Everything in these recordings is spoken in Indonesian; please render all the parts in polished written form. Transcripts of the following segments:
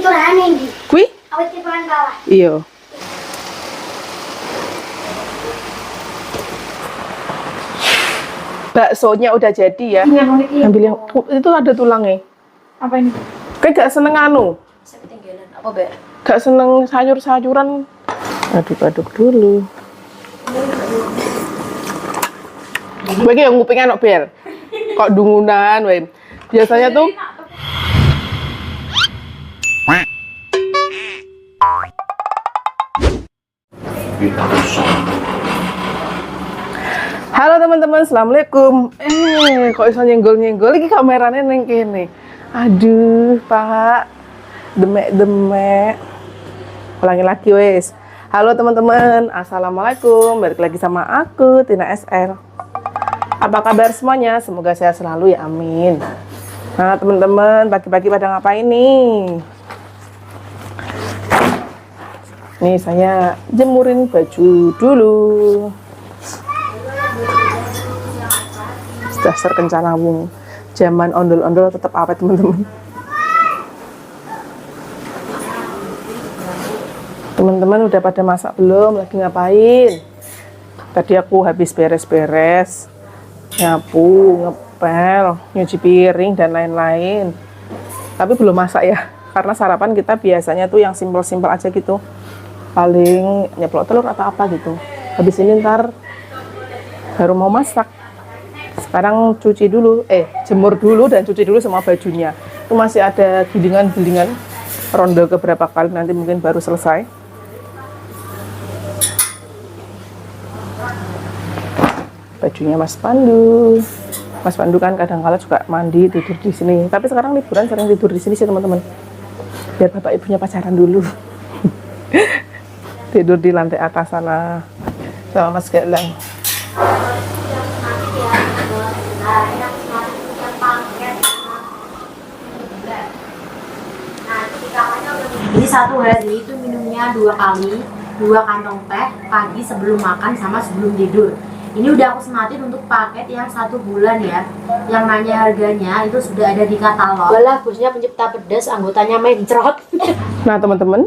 itu aneh di. Kui? Awet tipuan bawah. Iya. Baksonya udah jadi ya. Ambil yang itu ada tulangnya. Apa ini? Kayak gak seneng anu. Ketinggalan. Apa, Mbak? Gak seneng sayur-sayuran. Aduk-aduk dulu. Bagi yang nguping anak bel. Kok dungunan, wae. Biasanya tuh halo teman-teman, assalamualaikum. Kok bisa nyenggol-nyenggol lagi kameranya neng kene. Aduh, Pak. Demek-demek. Ulangi lagi wes. Halo teman-teman, assalamualaikum. Balik lagi sama aku, Tina SR. Apa kabar semuanya? Semoga sehat selalu ya, amin. Nah teman-teman, pagi-pagi pada ngapain nih? Nih saya jemurin baju dulu. Dasar kencana wung. Zaman ondol-ondol tetap awet teman-teman. Teman-teman udah pada masak belum? Lagi ngapain? Tadi aku habis beres-beres, nyapu, ngepel, nyuci piring dan lain-lain. Tapi belum masak ya, karena sarapan kita biasanya tuh yang simpel-simpel aja gitu. Paling nyeplok telur atau apa gitu. Habis ini ntar baru mau masak. Sekarang cuci dulu, jemur dulu dan cuci dulu semua bajunya. Itu masih ada gilingan-gilingan, ronde beberapa kali, nanti mungkin baru selesai. Bajunya Mas Pandu. Mas Pandu kan kadang-kala juga mandi, tidur di sini. Tapi sekarang liburan sering tidur di sini sih teman-teman. Biar bapak ibunya pacaran dulu. Tidur di lantai atas sana sama Mas Galang. Jadi satu hari itu minumnya 2 kali, 2 kantong teh pagi sebelum makan sama sebelum tidur. Ini udah aku sematin untuk paket yang 1 bulan ya. Yang nanya harganya itu sudah ada di katalog. Walah, bosnya pencipta pedas, anggotanya mencrot. Nah teman-teman,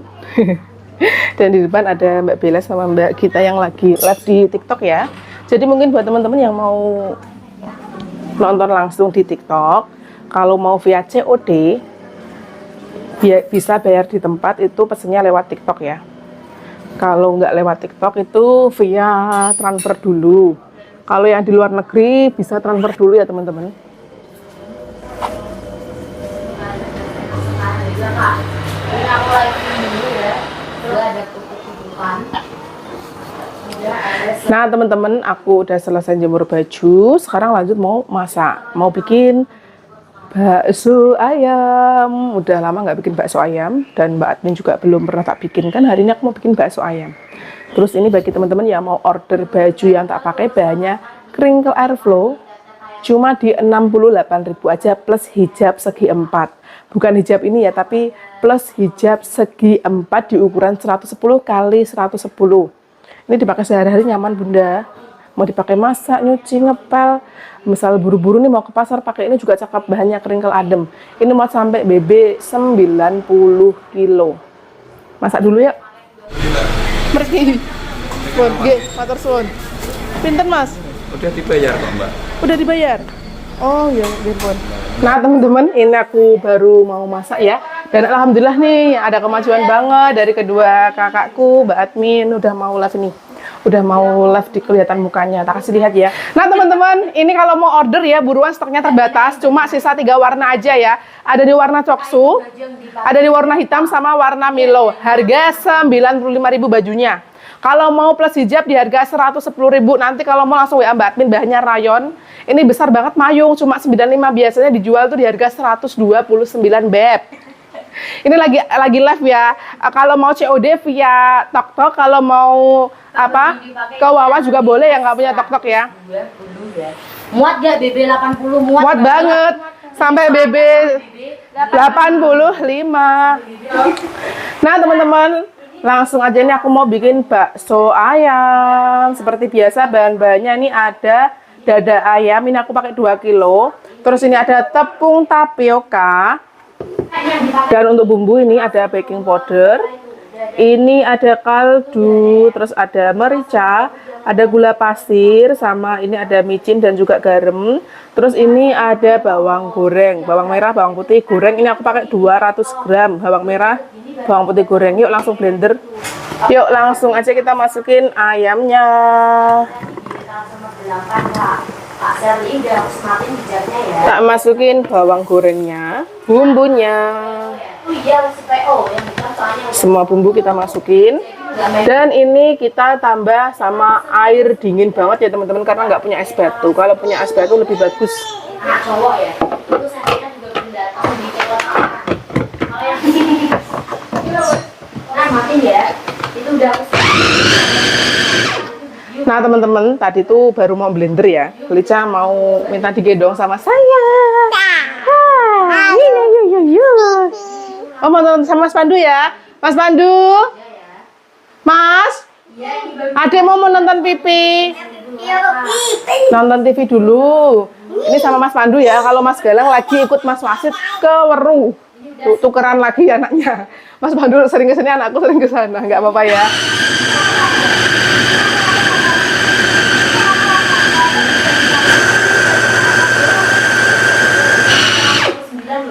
dan di depan ada Mbak Bella sama Mbak Gita yang lagi live di TikTok ya. Jadi mungkin buat teman-teman yang mau nonton langsung di TikTok, kalau mau via COD, bisa bayar di tempat, itu pesennya lewat TikTok ya. Kalau nggak lewat TikTok itu via transfer dulu. Kalau yang di luar negeri bisa transfer dulu ya teman-teman. Nah teman-teman, aku udah selesai jemur baju. Sekarang lanjut mau masak, mau bikin bakso ayam. Udah lama nggak bikin bakso ayam, dan Mbak Admin juga belum pernah tak bikin kan. Hari ini aku mau bikin bakso ayam. Terus ini bagi teman-teman yang mau order baju yang tak pakai bahannya Crinkle Airflow, cuma di 68.000 aja plus hijab segi 4. Bukan hijab ini ya, tapi plus hijab segi 4 di ukuran 110 x 110. Ini dipakai sehari-hari, nyaman bunda. Mau dipakai masak, nyuci, ngepel, misal buru-buru nih mau ke pasar, pakai ini juga cakep, bahannya Crinkle adem. Ini mau sampai BB 90 kilo. Masak dulu ya. Mergi. Suwun, nggih, matur suwun. Pinten Mas? Udah dibayar kok Mbak. Udah dibayar? Oh iya, nggih. Nah teman-teman, ini aku baru mau masak ya. Dan alhamdulillah nih ada kemajuan banget dari kedua kakakku, Mbak Admin udah mau live nih. Udah mau live di kelihatan mukanya, tak kasih lihat ya. Nah teman-teman, ini kalau mau order ya buruan, stoknya terbatas, cuma sisa 3 warna aja ya. Ada di warna coksu, ada di warna hitam sama warna Milo. Harga 95.000 bajunya. Kalau mau plus hijab di harga 110.000. Nanti kalau mau langsung WA Mbak Admin, bahannya rayon. Ini besar banget mayung, cuma 95, biasanya dijual tuh di harga 129 beb. Ini lagi live ya. Kalau mau COD via TokTok, kalau mau apa ke Wawa juga boleh yang nggak punya TokTok ya. Muat gak BB 80? Muat banget sampai BB 85. Nah teman-teman, langsung aja nih aku mau bikin bakso ayam. Seperti biasa bahan-bahannya ini ada dada ayam, ini aku pakai 2 kilo. Terus ini ada tepung tapioka, Dan untuk bumbu ini ada baking powder, ini ada kaldu, terus ada merica, ada gula pasir, sama ini ada micin dan juga garam. Terus ini ada bawang goreng, bawang merah, bawang putih goreng. Ini aku pakai 200 gram bawang merah, bawang putih goreng. Yuk langsung blender. Yuk langsung aja kita masukin ayamnya. Tak masukin bawang gorengnya, bumbunya. Semua bumbu kita masukin. Dan ini kita tambah sama air dingin banget ya teman-teman, karena nggak punya es batu. Kalau punya es batu lebih bagus. Anak cowok ya, itu saya juga belum datang di coklat. Kalau yang nah matiin ya, itu udah. Nah teman-teman, tadi tuh baru mau blender ya. Lica mau minta digendong sama saya. Oh mau nonton sama Mas Pandu ya. Mas Pandu, Mas, Adek mau nonton pipi. Nonton TV dulu. Ini sama Mas Pandu ya. Kalau Mas Galang lagi ikut Mas Wasit ke Weru. Tukeran lagi anaknya. Mas Pandu sering kesini, anakku sering ke sana. Nggak apa-apa ya.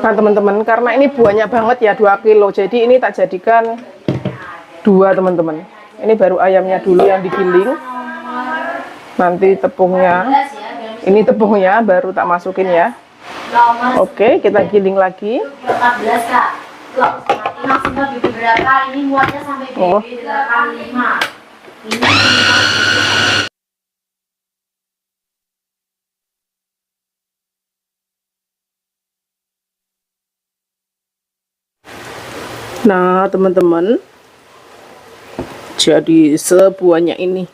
Nah teman-teman, karena ini banyak banget ya 2 kilo, jadi ini tak jadikan 2 teman-teman. Ini baru ayamnya dulu yang digiling, nanti tepungnya, ini tepungnya baru tak masukin ya. Oke, kita giling lagi. 14 Kak. Maksimal BB berapa? Ini muatnya sampai BB 85. Ini Nah teman-teman, jadi sebuahnya ini.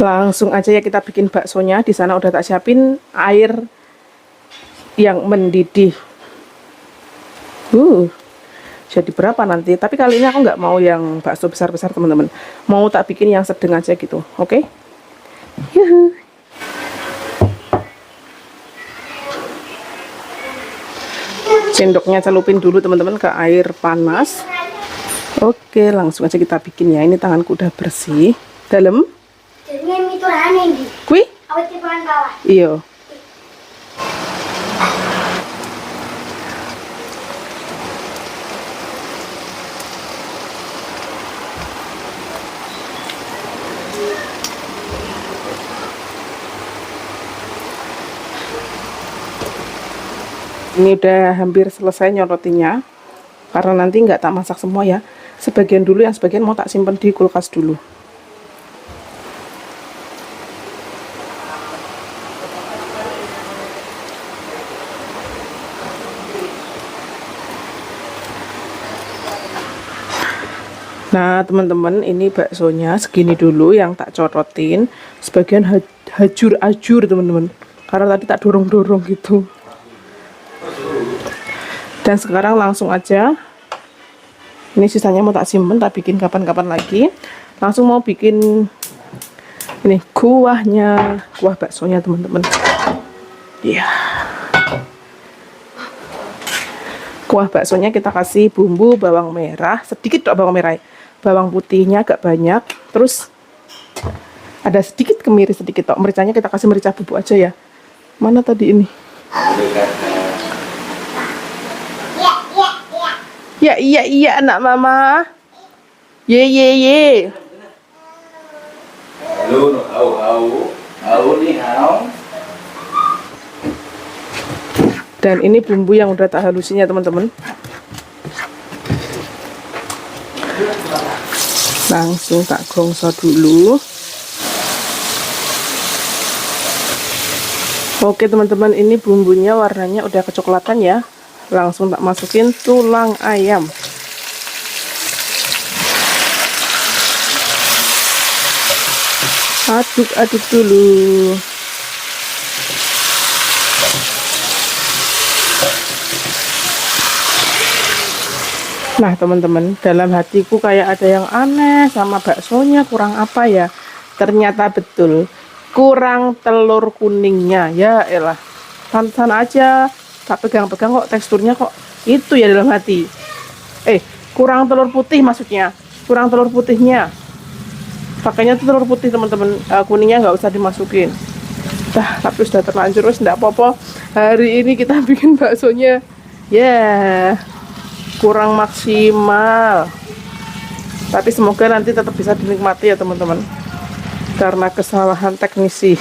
Langsung aja ya kita bikin baksonya. Di sana udah tak siapin air yang mendidih. Jadi berapa nanti? Tapi kali ini aku nggak mau yang bakso besar-besar teman-teman. Mau tak bikin yang sedang aja gitu, oke? Yuhu. Sendoknya celupin dulu teman-teman ke air panas. Oke, langsung aja kita bikin ya. Ini tanganku udah bersih. Dalam? Kui? Iya. Ini udah hampir selesai nyorotinya, karena nanti nggak tak masak semua ya, sebagian dulu, yang sebagian mau tak simpen di kulkas dulu. Nah teman-teman, ini baksonya segini dulu yang tak corotin, sebagian hajur-ajur teman-teman, karena tadi tak dorong-dorong gitu. Dan sekarang langsung aja, ini sisanya mau tak simpen, tak bikin kapan-kapan lagi. Langsung mau bikin ini kuahnya, kuah baksonya teman-teman. Ya, kuah baksonya kita kasih bumbu bawang merah sedikit, bawang merah, bawang putihnya agak banyak, terus ada sedikit kemiri sedikit, mericanya kita kasih merica bubuk aja ya. Mana tadi ini? Ya iya anak mama. Ye. Dan ini bumbu yang udah tak halusin ya teman-teman. Langsung tak gongso dulu. Oke teman-teman, ini bumbunya warnanya udah kecoklatan ya. Langsung tak masukin tulang ayam. Aduk-aduk dulu. Nah teman-teman, dalam hatiku kayak ada yang aneh sama baksonya, kurang apa ya? Ternyata betul, kurang telur kuningnya. Ya elah, santan aja. Tak pegang-pegang kok teksturnya kok Itu ya dalam hati. Kurang telur putih maksudnya. Kurang telur putihnya. Pakainya tuh telur putih teman-teman. Kuningnya nggak usah dimasukin. Tapi sudah terlanjur, wes nggak apa-apa. Hari ini kita bikin baksonya. Kurang maksimal. Tapi semoga nanti tetap bisa dinikmati ya teman-teman. Karena kesalahan teknisi.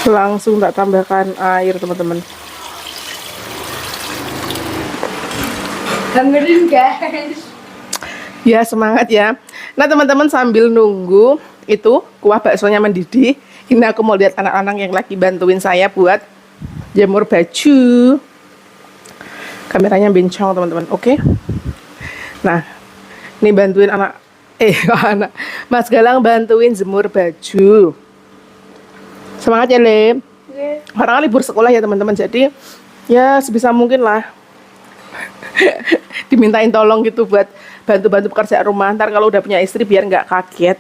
Langsung tak tambahkan air teman-teman. Dengerin guys. Ya semangat ya. Nah teman-teman sambil nunggu itu kuah baksonya mendidih, ini aku mau lihat anak-anak yang lagi bantuin saya buat jemur baju. Kameranya bincang teman-teman. Oke. Nah ini bantuin anak Mas Galang bantuin jemur baju. Semangat ya Lem. Orang kan libur sekolah ya teman-teman, jadi ya sebisa mungkin lah dimintain tolong gitu buat bantu-bantu pekerjaan rumah. Ntar kalau udah punya istri biar nggak kaget.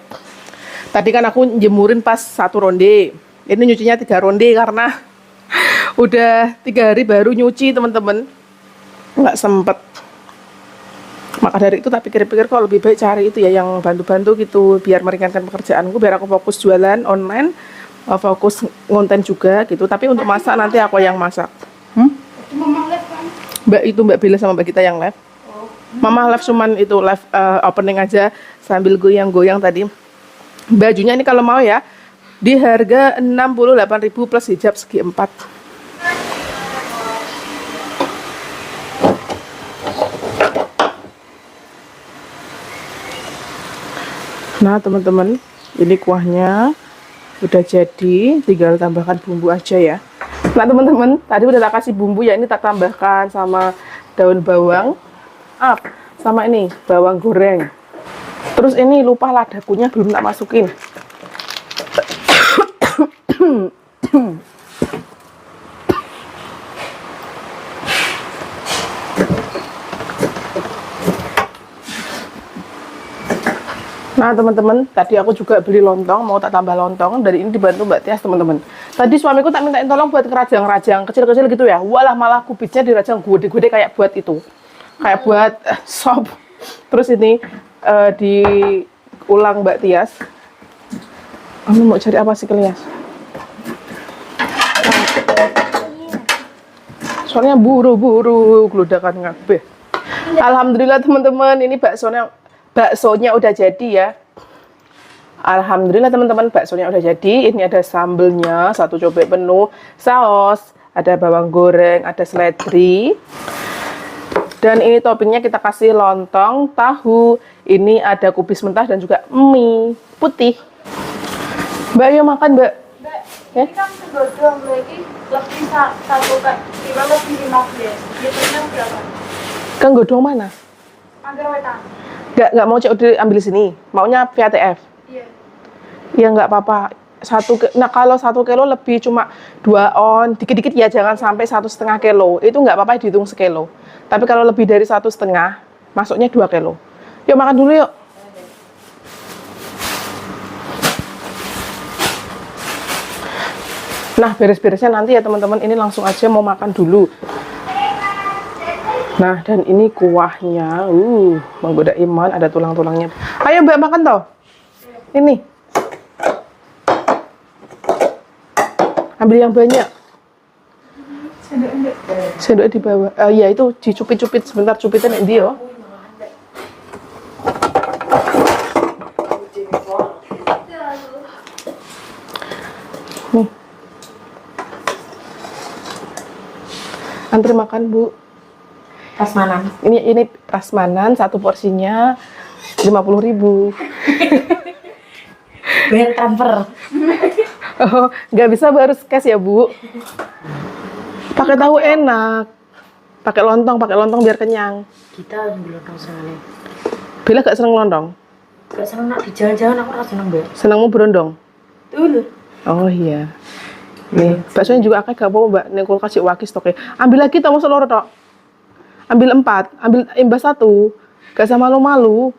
Tadi kan aku jemurin pas 1 ronde, ini nyucinya 3 ronde karena udah 3 hari baru nyuci teman-teman, nggak sempet. Maka dari itu tak pikir-pikir kok lebih baik cari itu ya yang bantu-bantu gitu biar meringankan pekerjaanku, biar aku fokus jualan online, fokus ngonten juga gitu. Tapi untuk masak nanti aku yang masak. Mbak Bila sama Mbak kita yang live. Mama live cuman itu live opening aja sambil goyang-goyang tadi. Bajunya ini kalau mau ya di harga 68.000 plus hijab segi 4. Nah teman-teman, ini kuahnya udah jadi, tinggal tambahkan bumbu aja ya. Nah teman-teman, tadi udah tak kasih bumbu ya, ini tak tambahkan sama daun bawang, sama ini bawang goreng. Terus ini lupa ladakunya belum tak masukin. Nah teman-teman, tadi aku juga beli lontong, mau tak tambah lontong. Dari ini dibantu Mbak Tias teman-teman. Tadi suamiku tak mintain tolong buat kerajang-rajang kecil-kecil gitu ya. Walah malah kubisnya dirajang gede-gede kayak buat itu, kayak buat sop. Terus ini diulang Mbak Tias. Kamu mau cari apa sih Kelias? Soalnya buru-buru geludakan ngabeh. Alhamdulillah teman-teman, ini baksonya udah jadi ya. Alhamdulillah teman-teman, baksonya udah jadi. Ini ada sambelnya 1 cobek penuh, saus, ada bawang goreng, ada seledri. Dan ini toppingnya kita kasih lontong, tahu. Ini ada kubis mentah dan juga mie putih. Mbak, yuk makan Mbak. Ini kan segodong lagi lebih satu kilo lebih 15. Biasanya berapa? Kang godong mana? Angger wetan. Nggak mau COD ambil di sini, maunya VTF. Iya. Ya nggak apa-apa. Nah kalau 1 kilo lebih cuma 2 on, dikit-dikit ya, jangan sampai 1,5 kilo. Itu nggak apa-apa dihitung sekilo. Tapi kalau lebih dari 1,5, masuknya 2 kilo. Yuk makan dulu yuk. Nah beres-beresnya nanti ya teman-teman, ini langsung aja mau makan dulu. Nah dan ini kuahnya, menggoda iman, ada tulang-tulangnya. Ayo Mbak makan toh. Ini. Ambil yang banyak. Sendoknya di bawah. Ya itu dicupit-cupit sebentar, cupitan ini yo. Nih. Antri makan Bu. Prasmanan. Ini prasmanan, 1 porsinya 50.000. Bayar transfer. Oh, nggak bisa Bu, harus cash ya Bu. Pakai tahu enak. Pakai lontong biar kenyang. Kita ambil lontong senengnya. Bila gak seneng lontong? Gak seneng nak di jalan-jalan, aku rasa seneng banget. Senengmu berondong? Tuh. Oh iya. Nih, baksonya juga akeh gak apa-apa Mbak. Nih kulkas kasih wakis toke. Ambil lagi toh, masuk loro tok. Ambil 4, ambil imbas 1. Gak usah malu-malu.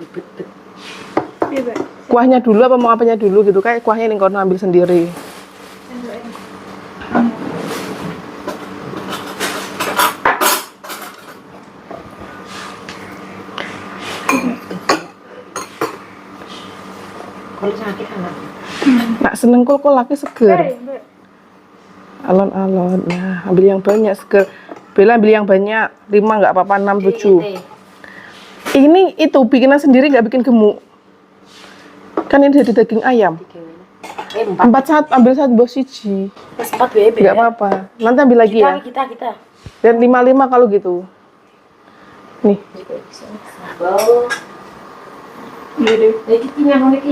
Libet-bet. Iya, Mbak. Kuahnya dulu apa mau apanya dulu gitu, kayak kuahnya ini kono ambil sendiri. Kalau sakit anak. Nak seneng kok laki seger. Mbak. Alon-alon. Nah, ambil yang banyak seger. Bella ambil yang banyak. 5 nggak apa-apa, 6, 7. Ini itu bikinan sendiri nggak bikin gemuk. Kan ini dari daging ayam. 4 saat ambil 1 bos siji. Pas 4 BB. Nggak apa-apa. Nanti ambil lagi ya. Kita. Dan 5 kalau gitu. Nih, Wow. Iya deh.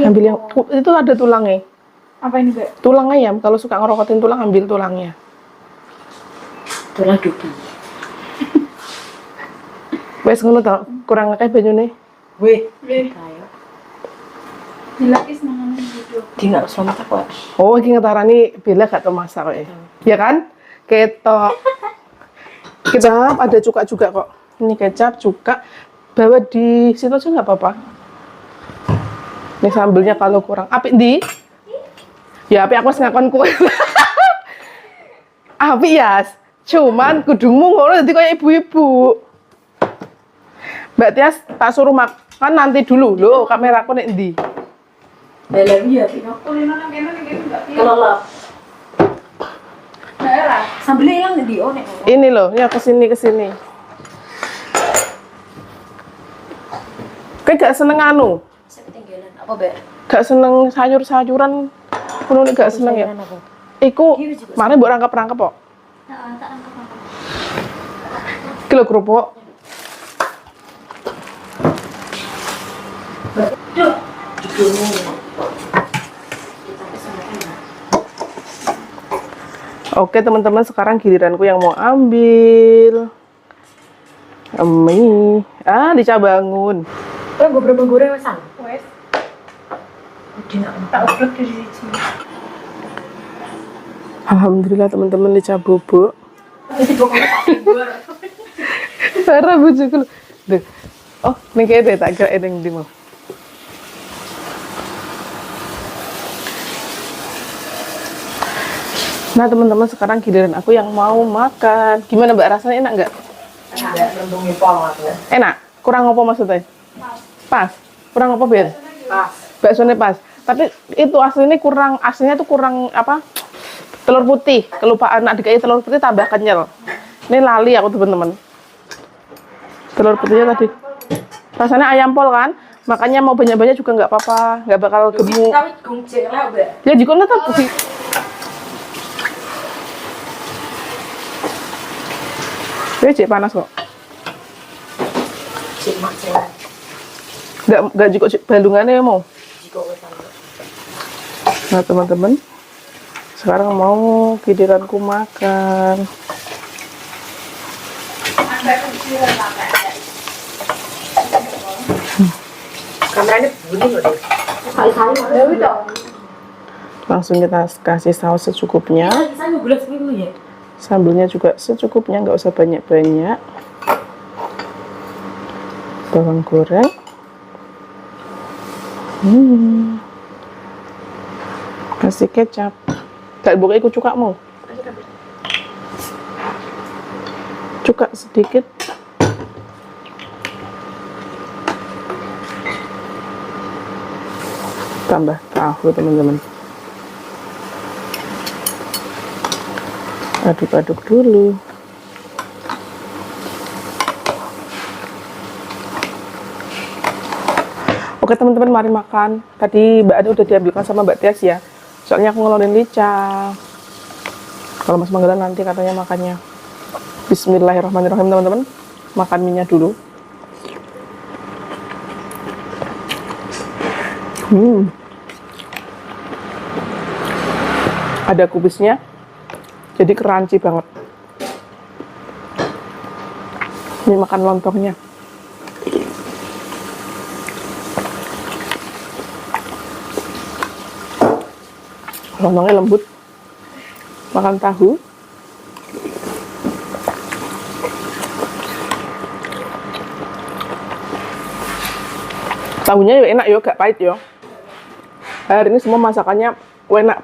ambil yang itu ada tulangnya. Apa ini, Mbak? Tulang ayam. Kalau suka ngerokotin tulang, ambil tulangnya. Tulang dubi. Wes ngono tau, kurang akeh banyune. Weh. Wih. Kayo. Dilapis nanganan gitu. Dia nggak harus masak kok. Oh, iki ngetarani Bella gak tau masak kok ya. Ya kan? Ketok. Kecap, ada cuka juga kok. Ini kecap, cuka. Bawa di situ aja nggak apa-apa. Ini sambelnya kalau kurang. Apik di? Ya, apik aku ngakon kue. Apik ya. Cuman kudungmu ngono dadi kayak ibu-ibu. Mbak Tias tak suruh makan nanti dulu. Loh, kameraku nek ndi? Dalam ya, Pino. Kulino nang kene Mbak. Kelelep. Daerah. Sambelnya yang di onek. Ini loh, ya kesini. Kayak gak seneng anu? Saya ketinggalan. Apa, Mbak? Gak seneng sayur-sayuran. Kuno gak seneng ya? Iku, mana mbok rangkap-rangkap kok? Heeh, tak angkat. Kilo kerupuk. Duh. Oke teman-teman, sekarang giliranku yang mau ambil. Dica bangun. Gue goreng masang. Wes. Dina. Tak ublek dari sini. Alhamdulillah teman-teman, Lica bubuk. Itu pokoknya tak tidur. Parah bujuku. Duh. Oh, ini kayaknya tak kira yang di mau. Nah teman-teman, sekarang giliran aku yang mau makan. Gimana Mbak, rasanya enak nggak? Ada lembungnya pol aku. Enak? Kurang apa maksudnya? Pas? Kurang apa Bir? Pas. Baksonya pas. Tapi itu aslinya tuh kurang apa? Telur putih. Kelupaan adik aja telur putih tambah kenyal. Ini lali aku teman-teman. Telur putihnya tadi. Rasanya ayam pol kan? Makanya mau banyak-banyak juga nggak apa-apa. Nggak bakal gemuk. Tapi gungceng lah, Mbak. Ya jika tetap sih. Ini cek panas kok. Cik macem. Nggak juga balungannya mau. Jika wesan. Nah teman-teman, sekarang mau giliranku makan. Kameranya bunyi loh deh. Kali-kali Dewi dong. Langsung kita kasih saus secukupnya. Saya mau gelas dulu ya. Sambelnya juga secukupnya, nggak usah banyak-banyak. Bawang goreng. Kasih kecap. Gak buka ikut cuka mau. Cuka sedikit. Tambah tahu teman-teman. Aduk-aduk dulu. Oke teman-teman, mari makan. Tadi Mbak Ade udah diambilkan sama Mbak Tias ya. Soalnya aku ngelonin Lica. Kalau Mas Manggala nanti katanya makannya. Bismillahirrahmanirrahim teman-teman. Makan minyak dulu. Ada kubisnya. Jadi crunchy banget. Ini makan lontongnya. Lontongnya lembut. Makan tahu. Tahunya enak yo, gak pahit yo. Hari ini semua masakannya enak.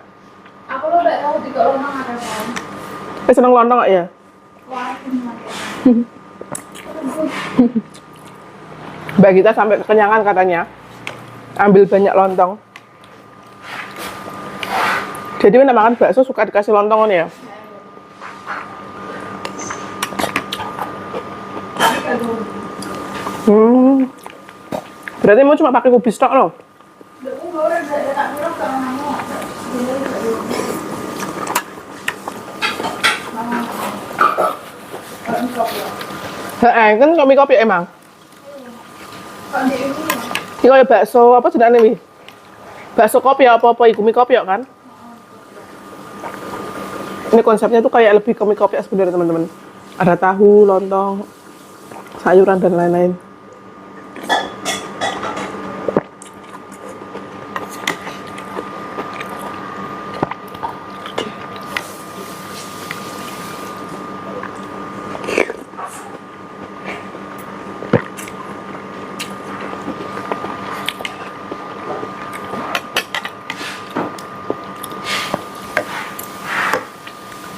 Aku lo udah tahu tiga lontong ada kan? Seneng lontong nggak ya? Wah, ini mati. Mbak kita sampai kekenyangan katanya. Ambil banyak lontong. Jadi mana makan bakso suka dikasih lontong kan ya? Berarti mau cuma pakai kubis tok loh. Kan kopi kopi emang. Ini kayak bakso apa sedane wi? Bakso kopi apa iku mie kopi kan? Ini konsepnya tuh kayak lebih ke mie kopi sebenarnya teman-teman. Ada tahu, lontong, sayuran dan lain-lain.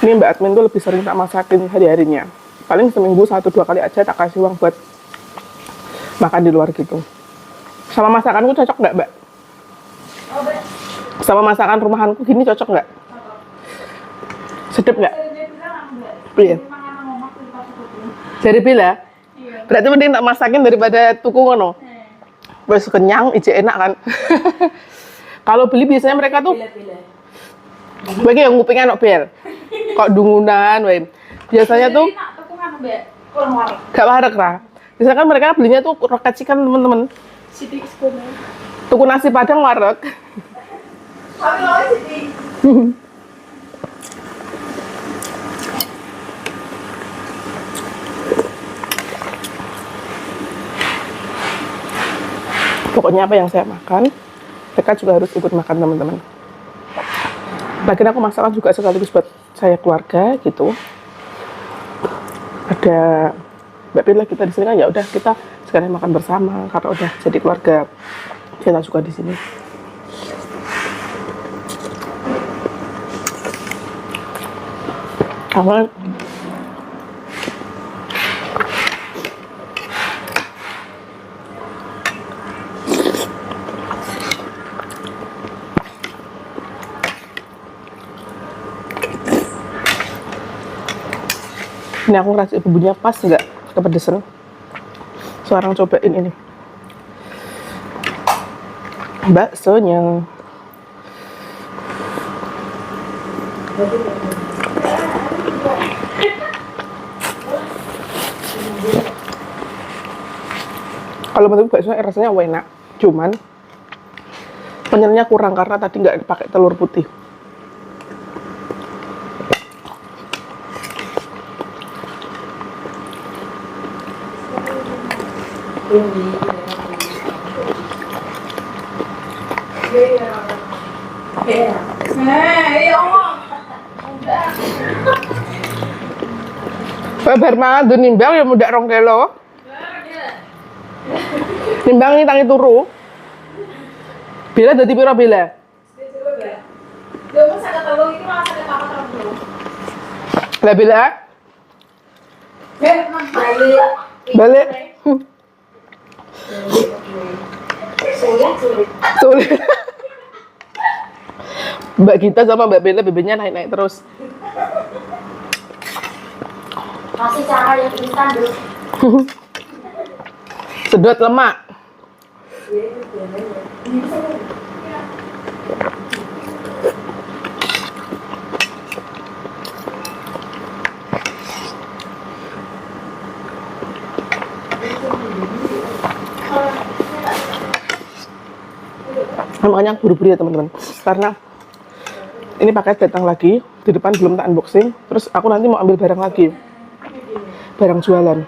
Ini Mbak Admin tuh lebih sering tak masakin hari-harinya. Paling seminggu 1-2 kali aja tak kasih uang buat makan di luar gitu. Sama masakanku cocok nggak Mbak? Sama masakan rumahanku gini cocok nggak? Sedep nggak? Iya. Jadi bila? Berarti mending tak masakin daripada tuku ngono. Wes kenyang, ije enak kan. Kalau beli biasanya mereka tuh bagi yang ngupingnya nok bel. Kok dungunan, wae. Biasanya tuh gak warek lah. Biasanya kan mereka belinya tuh roket chicken temen-temen. Tuku nasi padang warek. Pokoknya apa yang saya makan, mereka juga harus ikut makan teman-teman. Lagian aku masakan juga sekaligus buat saya keluarga gitu. Ada Mbak Bila kita di sini kan ya udah kita sekalian makan bersama karena udah jadi keluarga kita juga di sini. Awal ini aku ngerasa bumbunya pas nggak kepedesan. Sekarang cobain ini baksonya. Kalau menurut baksonya rasanya enak, cuman penyelnya kurang karena tadi nggak pakai telur putih. Bar mangan do nimbang ya mudak 2 kilo. Nimbang ini tangi turu. Bila dadi pira bila? Lah bila? Balik. Sulit. Mbak kita sama Mbak Bella BB-nya naik-naik terus. Kasih cara yang instan dulu. Sedot lemak. Makanya buru-buru ya teman-teman, karena ini paket datang lagi, di depan belum tak unboxing, terus aku nanti mau ambil barang lagi, barang jualan.